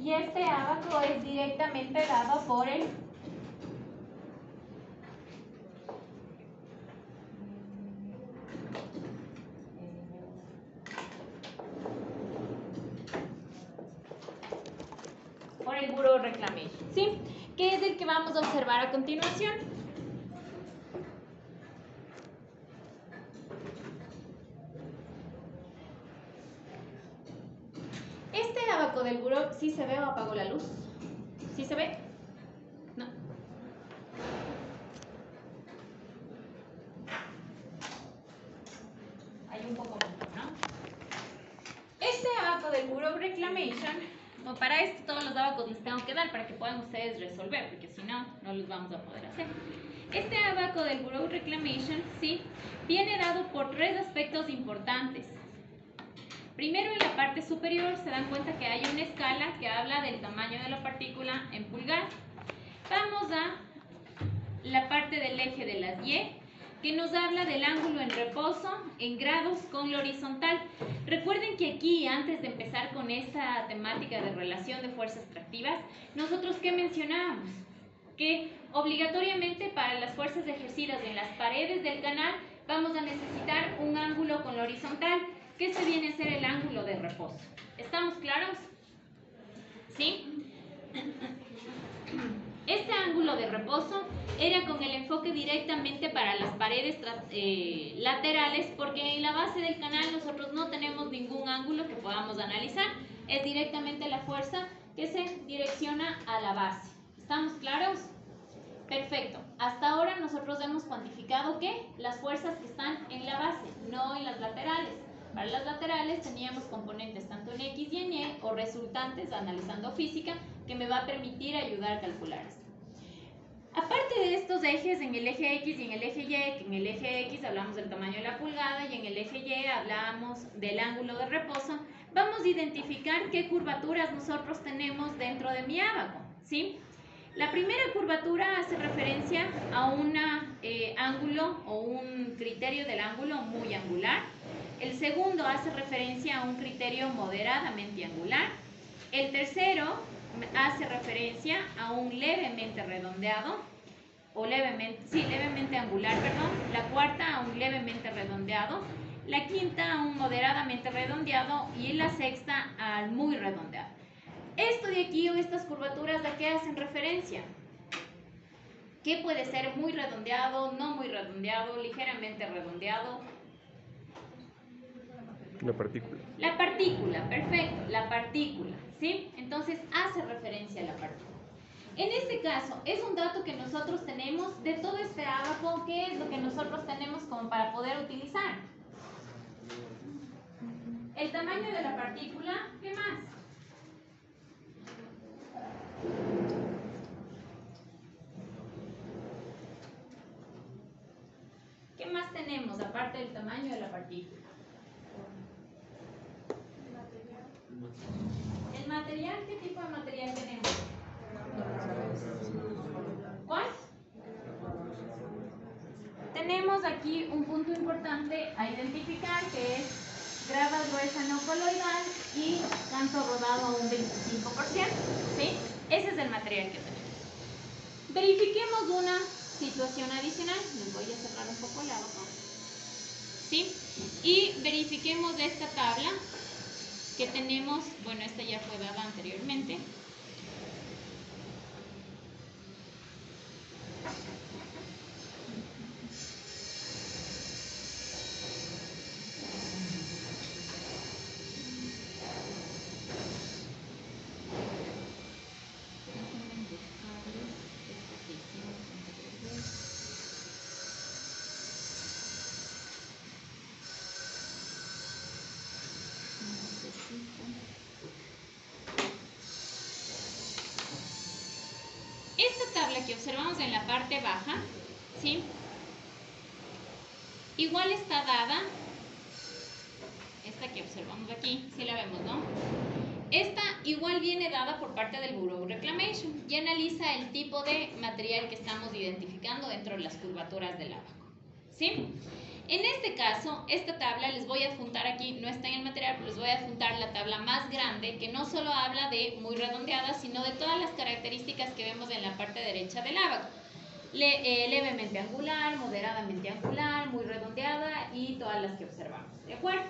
Y este ábaco es directamente dado por el Bureau Reclamation, ¿sí? Que es el que vamos a observar a continuación. Este ábaco del Bureau, ¿sí se ve o apagó la luz? ¿Sí se ve? No. Hay un poco más, ¿no? Este ábaco del Bureau Reclamation, bueno, para esto todos los ábacos les tengo que dar para que puedan ustedes resolver, porque si no, no los vamos a poder hacer. Este ábaco del Bureau Reclamation, sí, viene dado por tres aspectos importantes. Primero, en la parte superior se dan cuenta que hay una escala que habla del tamaño de la partícula en pulgadas. Vamos a la parte del eje de las Y, que nos habla del ángulo en reposo en grados con la horizontal. Recuerden que aquí, antes de empezar con esta temática de relación de fuerzas tractivas, nosotros ¿qué mencionábamos? Que obligatoriamente para las fuerzas ejercidas en las paredes del canal vamos a necesitar un ángulo con la horizontal, que este viene a ser el ángulo de reposo. ¿Estamos claros? ¿Sí? Este ángulo de reposo era con el enfoque directamente para las paredes laterales, porque en la base del canal nosotros no tenemos ningún ángulo que podamos analizar. Es directamente la fuerza que se direcciona a la base. ¿Estamos claros? Perfecto. Hasta ahora nosotros hemos cuantificado ¿qué? Las fuerzas que están en la base, no en las laterales. Para las laterales teníamos componentes tanto en X y en Y o resultantes, analizando física, que me va a permitir ayudar a calcular esto. Aparte de estos ejes, en el eje X y en el eje Y, que en el eje X hablamos del tamaño de la pulgada y en el eje Y hablamos del ángulo de reposo, vamos a identificar qué curvaturas nosotros tenemos dentro de mi ábaco, ¿sí? La primera curvatura hace referencia a un ángulo o un criterio del ángulo muy angular. El segundo hace referencia a un criterio moderadamente angular. El tercero hace referencia a un levemente redondeado, o levemente angular, perdón. La cuarta a un levemente redondeado. La quinta a un moderadamente redondeado y la sexta al muy redondeado. Esto de aquí o estas curvaturas, ¿a qué hacen referencia? ¿Qué puede ser muy redondeado, no muy redondeado, ligeramente redondeado? La partícula. La partícula, perfecto, la partícula, ¿sí? Entonces hace referencia a la partícula. En este caso, es un dato que nosotros tenemos de todo este ábaco. ¿Qué es lo que nosotros tenemos como para poder utilizar? El tamaño de la partícula, ¿qué más? ¿Qué más tenemos aparte del tamaño de la partícula? ¿El material? ¿Qué tipo de material tenemos? ¿Cuál? Tenemos aquí un punto importante a identificar, que es grava gruesa no coloidal y canto rodado a un 25%, ¿sí? Ese es el material que tenemos. Verifiquemos una situación adicional. Les voy a cerrar un poco el ábaco, ¿sí? Y verifiquemos esta tabla que tenemos. Bueno, esta ya fue dada anteriormente. Esta tabla que observamos en la parte baja, ¿sí? Igual está dada, esta que observamos aquí, sí la vemos, ¿no? Esta igual viene dada por parte del Bureau Reclamation y analiza el tipo de material que estamos identificando dentro de las curvaturas del ábaco, ¿sí? En este caso, esta tabla les voy a adjuntar aquí, no está en el material, pero les voy a adjuntar la tabla más grande que no solo habla de muy redondeadas, sino de todas las características que vemos en la parte derecha del ábaco. Levemente angular, moderadamente angular, muy redondeada y todas las que observamos, ¿de acuerdo?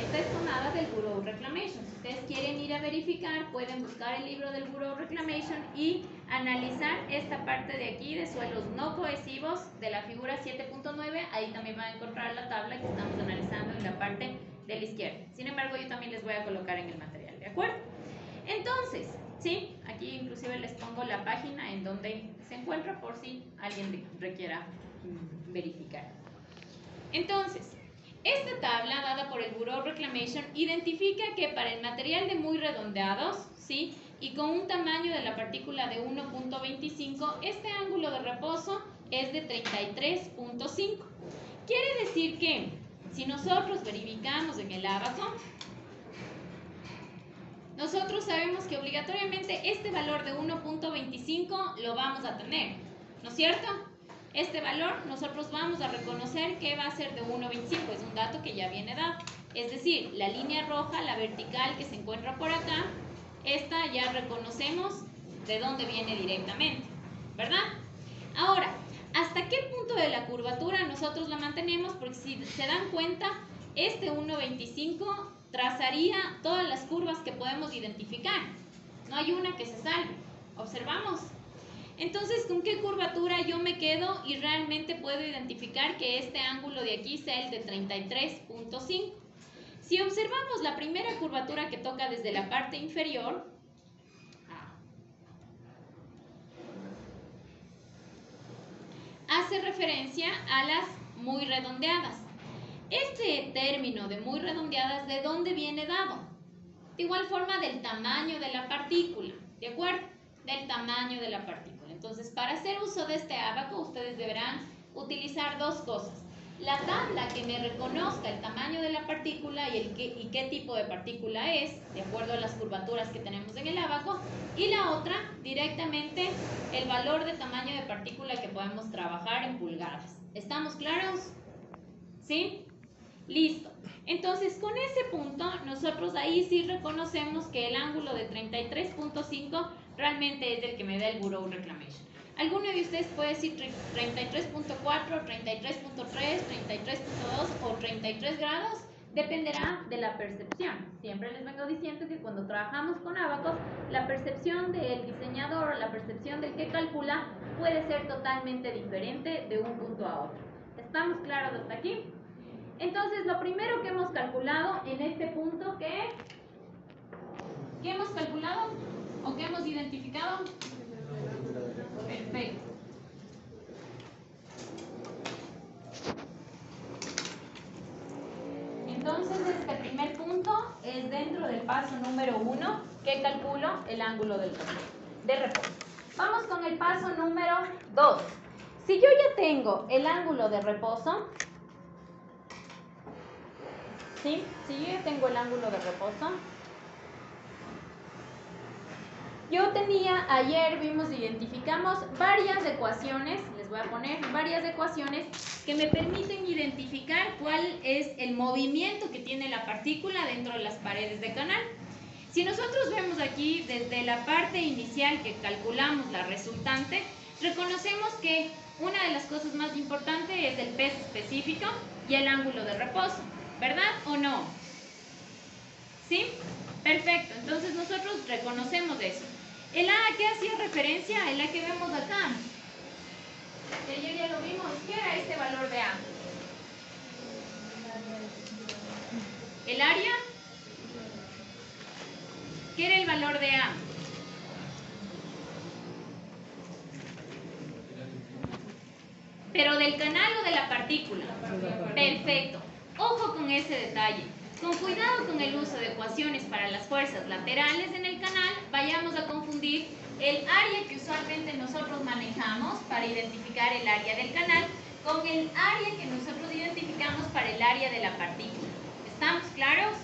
Esta es tomada del Bureau Reclamation. Si ustedes quieren ir a verificar, pueden buscar el libro del Bureau Reclamation y analizar esta parte de aquí de suelos no cohesivos de la figura 7.9. Ahí también van a encontrar la tabla que estamos analizando en la parte de la izquierda. Sin embargo, yo también les voy a colocar en el material, ¿de acuerdo? Entonces, sí, aquí inclusive les pongo la página en donde se encuentra por si alguien requiera verificar. Entonces, esta tabla dada por el Bureau Reclamation identifica que para el material de muy redondeados, ¿sí?, y con un tamaño de la partícula de 1.25, este ángulo de reposo es de 33.5. Quiere decir que si nosotros verificamos en el ábaco, nosotros sabemos que obligatoriamente este valor de 1.25 lo vamos a tener, ¿no es cierto? Este valor nosotros vamos a reconocer que va a ser de 1.25, es un dato que ya viene dado. Es decir, la línea roja, la vertical que se encuentra por acá, esta ya reconocemos de dónde viene directamente, ¿verdad? Ahora, ¿hasta qué punto de la curvatura nosotros la mantenemos? Porque si se dan cuenta, este 1.25 trazaría todas las curvas que podemos identificar. No hay una que se salve. ¿Observamos? Entonces, ¿con qué curvatura yo me quedo y realmente puedo identificar que este ángulo de aquí sea el de 33.5? Si observamos la primera curvatura que toca desde la parte inferior, hace referencia a las muy redondeadas. Este término de muy redondeadas, ¿de dónde viene dado? De igual forma del tamaño de la partícula, ¿de acuerdo? Del tamaño de la partícula. Entonces, para hacer uso de este ábaco, ustedes deberán utilizar dos cosas. La tabla que me reconozca el tamaño de la partícula y qué tipo de partícula es, de acuerdo a las curvaturas que tenemos en el ábaco. Y la otra, directamente, el valor de tamaño de partícula que podemos trabajar en pulgadas. ¿Estamos claros? ¿Sí? Listo. Entonces, con ese punto, nosotros ahí sí reconocemos que el ángulo de 33.5 realmente es el que me da el Bureau Reclamation. ¿Alguno de ustedes puede decir 33.4, 33.3, 33.2 o 33 grados? Dependerá de la percepción. Siempre les vengo diciendo que cuando trabajamos con ábacos, la percepción del diseñador, la percepción del que calcula, puede ser totalmente diferente de un punto a otro. ¿Estamos claros hasta aquí? Entonces, lo primero que hemos calculado en este punto, ¿qué es? ¿Qué hemos calculado o qué hemos identificado? Perfecto. Entonces, este primer punto es dentro del paso número 1, que calculo el ángulo de reposo. Vamos con el paso número 2. Si yo ya tengo el ángulo de reposo, ¿sí? Si yo ya tengo el ángulo de reposo, yo tenía, ayer identificamos varias ecuaciones, les voy a poner varias ecuaciones que me permiten identificar cuál es el movimiento que tiene la partícula dentro de las paredes de canal. Si nosotros vemos aquí desde la parte inicial que calculamos la resultante, reconocemos que una de las cosas más importantes es el peso específico y el ángulo de reposo, ¿verdad o no? ¿Sí? Perfecto, entonces nosotros reconocemos eso. El A, ¿a qué hacía referencia? El A que vemos acá. Que ayer ya lo vimos. ¿Qué era este valor de A? ¿El área? ¿Qué era el valor de A? ¿Pero del canal o de la partícula? Perfecto. Ojo con ese detalle. Con cuidado con el uso de ecuaciones para las fuerzas laterales en el canal, vayamos a confundir el área que usualmente nosotros manejamos para identificar el área del canal con el área que nosotros identificamos para el área de la partícula. ¿Estamos claros?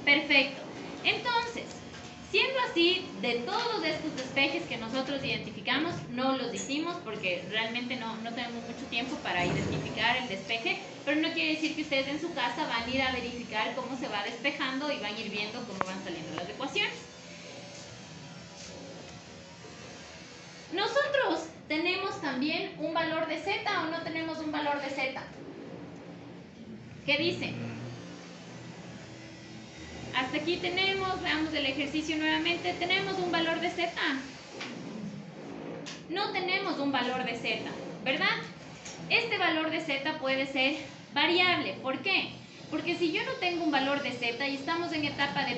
Perfecto. Entonces, siendo así, así, de todos estos despejes que nosotros identificamos, no los hicimos porque realmente no tenemos mucho tiempo para identificar el despeje, pero no quiere decir que ustedes en su casa van a ir a verificar cómo se va despejando y van a ir viendo cómo van saliendo las ecuaciones. Nosotros tenemos también un valor de z o no tenemos un valor de z. ¿Qué dice? Hasta aquí tenemos, veamos el ejercicio nuevamente, tenemos un valor de z. No tenemos un valor de z, ¿verdad? Este valor de z puede ser variable. ¿Por qué? Porque si yo no tengo un valor de z y estamos en etapa de